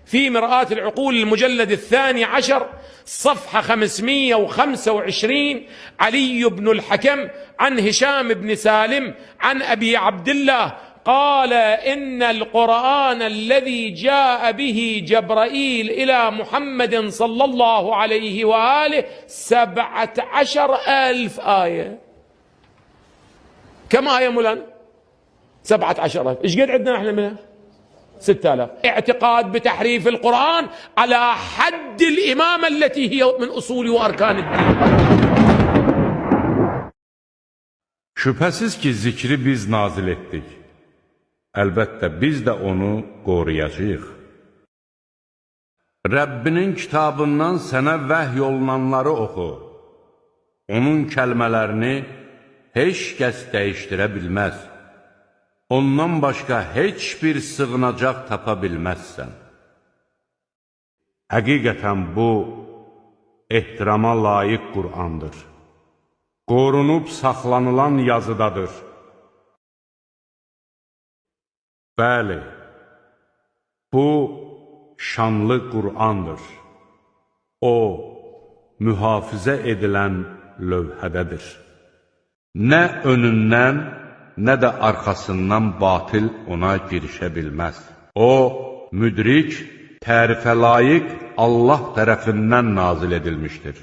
في مرآة العقول المجلد 12 صفحة 525 علي بن الحكم عن هشام بن سالم عن أبي عبد الله قال إن القرآن الذي جاء به جبرائيل إلى محمد صلى الله عليه وآله 17,000 آية. كم آية مولانا؟ 17,000. إيش قد عندنا نحن منها؟ 6,000. اعتقاد بتحريف القرآن على حد الإمامة التي هي من أصول وأركان الدين. Şübhəsiz ki, zikri biz nazil etdik. Əlbəttə, biz də onu qoruyacağıq. Rəbbinin kitabından sənə vəhy olunanları oxu. Onun kəlmələrini heç kəs dəyişdirə bilməz. Ondan başqa heç bir sığınacaq tapa bilməzsən. Həqiqətən bu, ehtirama layiq Qur'andır. Qorunub saxlanılan yazıdadır. Bəli, bu, şanlı Qur'andır. O, mühafizə edilən lövhədədir. Nə önündən, nə də arxasından batil ona girişə bilməz. O, müdrik, tərifə layiq Allah tərəfindən nazil edilmişdir.